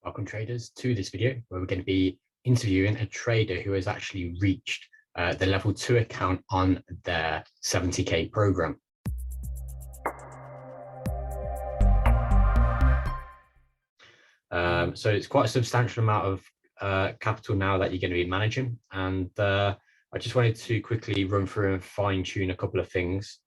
Welcome traders to this video where we're going to be interviewing a trader who has actually reached the level 2 account on their 70k program. So it's quite a substantial amount of capital now that you're going to be managing, and I just wanted to quickly run through and fine tune a couple of things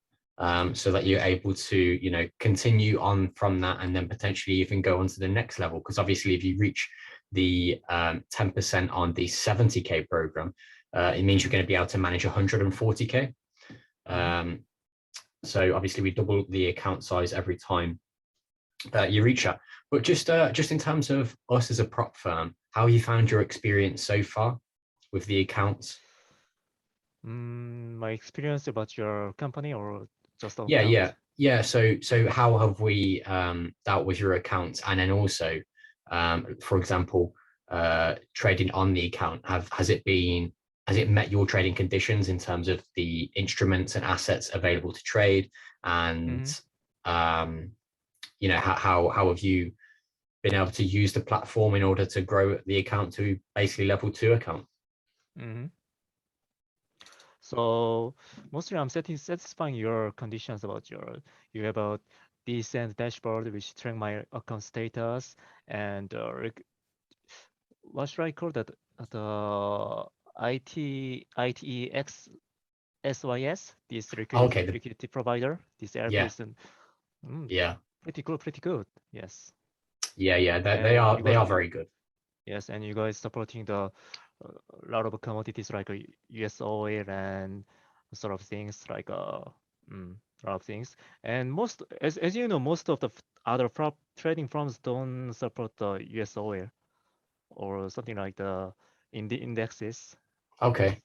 so that you're able to, continue on from that and then potentially even go on to the next level. Because obviously, if you reach the 10% on the 70k program, it means you're going to be able to manage 140k. So obviously, we double the account size every time you reach that. But just in terms of us as a prop firm, how you found your experience so far with the accounts? My experience about your company or just the Yeah, account? yeah. So how have we dealt with your accounts, and then also, for example, trading on the account? Has it met your trading conditions in terms of the instruments and assets available to trade, and how have you been able to use the platform in order to grow the account to basically level 2 account? So mostly I'm satisfying your conditions about you have a decent dashboard which track my account status and what should I call that? The ITEX SYS, this Okay. liquidity provider, this Yeah. airperson. Yeah. Pretty good. Yes. Yeah. They And are you guys, very good. yes, and you guys supporting the lot of commodities like US oil and sort of things like a lot of things. And most, as you know, most of the other prop trading firms don't support the US oil or something like the in the indexes. Okay.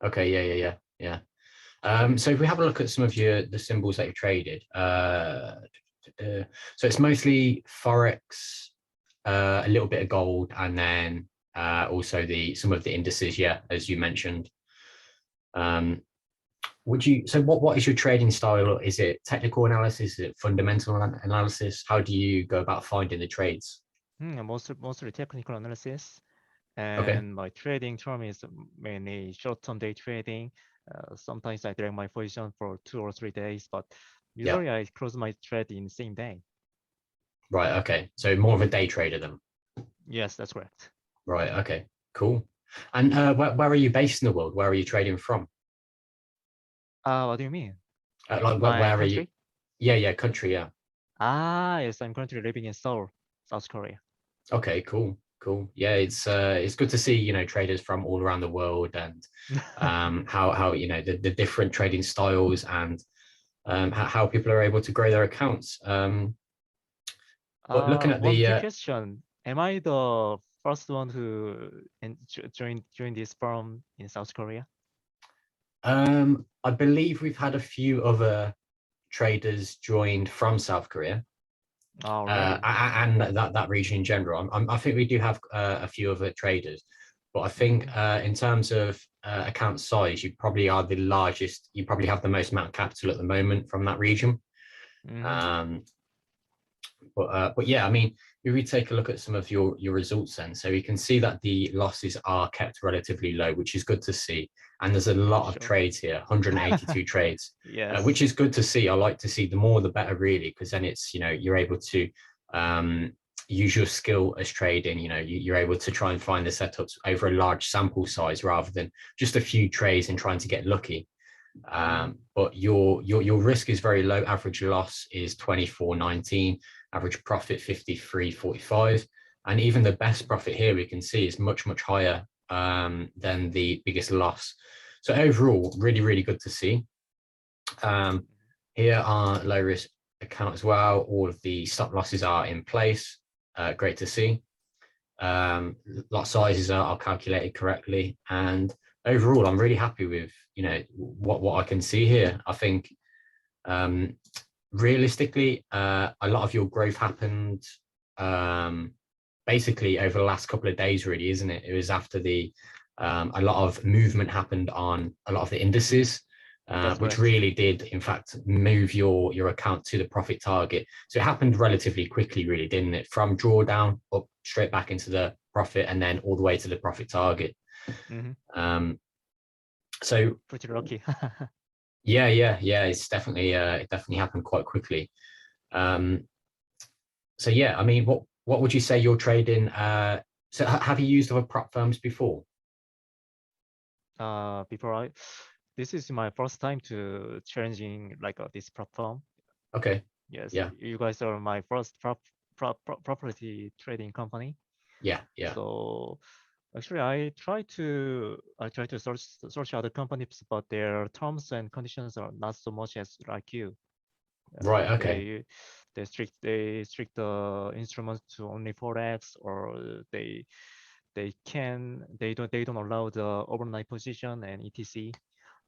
Yeah. So if we have a look at some of the symbols that you've traded, so it's mostly Forex, a little bit of gold, and then also some of the indices, yeah, as you mentioned. So what is your trading style? Is it technical analysis? Is it fundamental analysis? How do you go about finding the trades? Mostly technical analysis, Okay. and my trading term is mainly short-term day trading. Sometimes I drag my position for 2 or 3 days, but Yeah. usually I close my trade in the same day. Right. Okay. So more of a day trader then. Yes, that's correct. Right. Okay. Cool. And where are you based in the world? Where are you trading from? What do you mean? Like My where are you? country? Yeah. Country. Yeah. Yes, I'm currently living in Seoul, South Korea. Okay. Cool. Yeah. It's good to see traders from all around the world, and how the different trading styles, and how people are able to grow their accounts. But looking at One quick the question. Am I the first one who joined this firm in South Korea? I believe we've had a few other traders joined from South Korea, Oh, really? and that region in general. I think we do have a few other traders, but I think in terms of account size, you probably are the largest. You probably have the most amount of capital at the moment from that region. Um, but yeah, I mean, if we take a look at some of your results then, so we can see that the losses are kept relatively low, which is good to see. And there's a lot of Sure. trades here, 182 trades, which Yes. is good to see. I like to see the more the better, really, because then it's you're able to use your skill as trading. You're able to try and find the setups over a large sample size rather than just a few trades and trying to get lucky. But your risk is very low. Average loss is 24.19, average profit 53.45, and even the best profit here we can see is much higher than the biggest loss. So overall, really good to see. Here are low risk account as well. All of the stop losses are in place. Great to see. Lot sizes are calculated correctly, and overall I'm really happy with what I can see here. I think realistically a lot of your growth happened basically over the last couple of days, really, isn't it? It was after a lot of movement happened on a lot of the indices. That's which correct. really did, in fact, move your account to the profit target. So it happened relatively quickly, really, didn't it? From drawdown up straight back into the profit, and then all the way to the profit target. Hmm. So Pretty lucky. yeah, it's definitely it definitely happened quite quickly. Um, so yeah, I mean, what would you say you're trading? So have you used other prop firms before? Before this is my first time to challenging like this platform. Okay. Yes, Yeah. you guys are my first property trading company. Yeah. So actually, I try to search other companies, but their terms and conditions are not so much as like you. Right. Okay. They strict the instruments to only Forex, or they don't allow the overnight position and etc.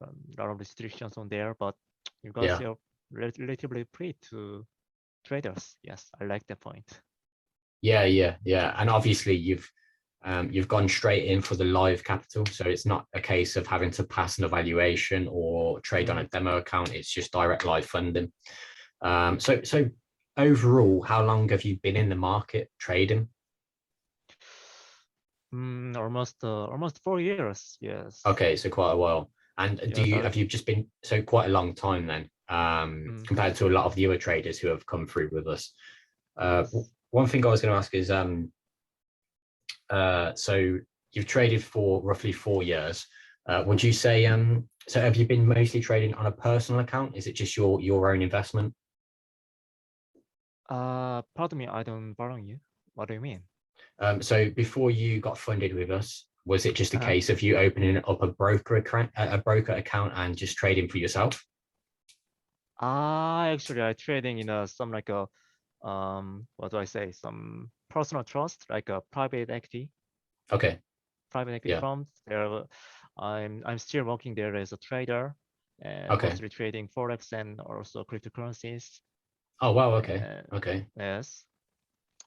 A lot of restrictions on there, but you guys Yeah. are relatively free to traders. Yes, I like that point. Yeah. And obviously you've gone straight in for the live capital, so it's not a case of having to pass an evaluation or trade on Hmm. a demo account. It's just direct live funding. So overall, how long have you been in the market trading? Almost 4 years. Yes. Okay, so quite a while. And do Yes. you have you just been so quite a long time then, Mm, compared to a lot of the other traders who have come through with us? yes. One thing I was going to ask is, so you've traded for roughly 4 years. Would you say, so have you been mostly trading on a personal account? Is it just your own investment? Pardon me, I don't follow you. What do you mean? So before you got funded with us, was it just a Uh-huh. case of you opening up a broker account and just trading for yourself? Actually, I trading in some like a what do I say? Some personal trust, like a Okay. private equity Yeah. firms. I'm still working there as a trader, and Okay. mostly trading forex and also cryptocurrencies. Oh wow. Okay. Uh, Okay. yes.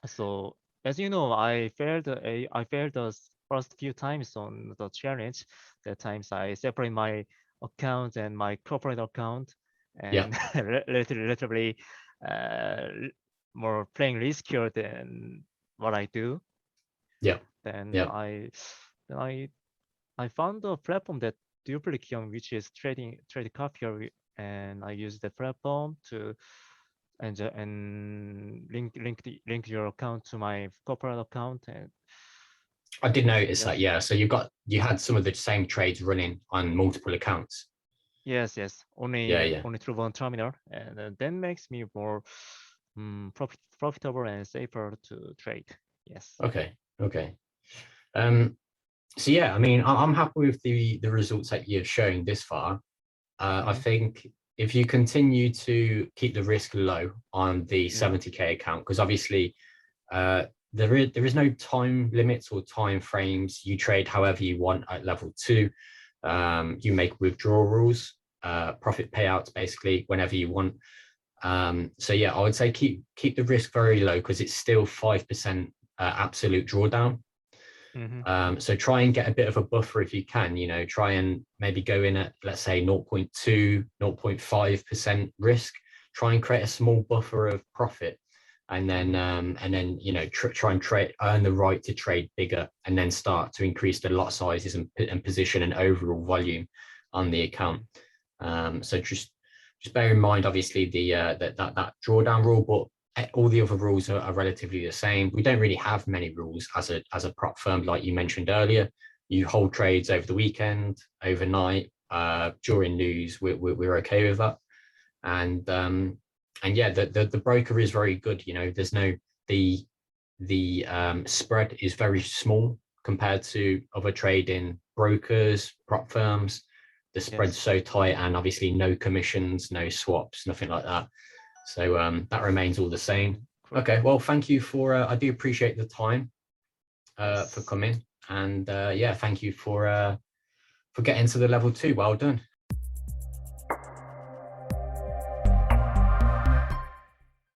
So as you know, I failed the first few times on the challenge. That times I separate my account and my corporate account, Yeah. and relatively uh, more playing riskier than what I do. Yeah. Then Yeah. then I found a platform that duplicate, which is trade copier, and I use the platform to and link your account to my corporate account. And I did notice that. yes, Yeah. So you had some of the same trades running on multiple accounts. yes, Yeah. only Yeah. only through one terminal, and that makes me more profitable and safer to trade. Yes. Okay. Okay. Um. So yeah, I mean, I'm happy with the results that you've shown this far. I Mm-hmm. think if you continue to keep the risk low on the Mm-hmm. 70K account, because obviously uh, there is no time limits or time frames. You trade however you want at level two. You make withdrawals, profit payouts basically whenever you want. So yeah, I would say keep the risk very low because it's still 5% absolute drawdown. Mm-hmm. So try and get a bit of a buffer if you can, try and maybe go in at, let's say, 0.2, 0.5% risk, try and create a small buffer of profit. Mm-hmm. And then try and earn the right to trade bigger, and then start to increase the lot sizes and position and overall volume on the account. So just bear in mind, obviously, that drawdown rule, but all the other rules are relatively the same. We don't really have many rules as a prop firm, like you mentioned earlier. You hold trades over the weekend, overnight, during news. We're okay with that, and yeah, the broker is very good. There's no the spread is very small compared to other trading brokers, prop firms. The spread's Yes. so tight, and obviously no commissions, no swaps, nothing like that. So that remains all the same. Cool. Okay, well, thank you for. I do appreciate the time for Yes. coming, and yeah, thank you for getting to the level two. Well done.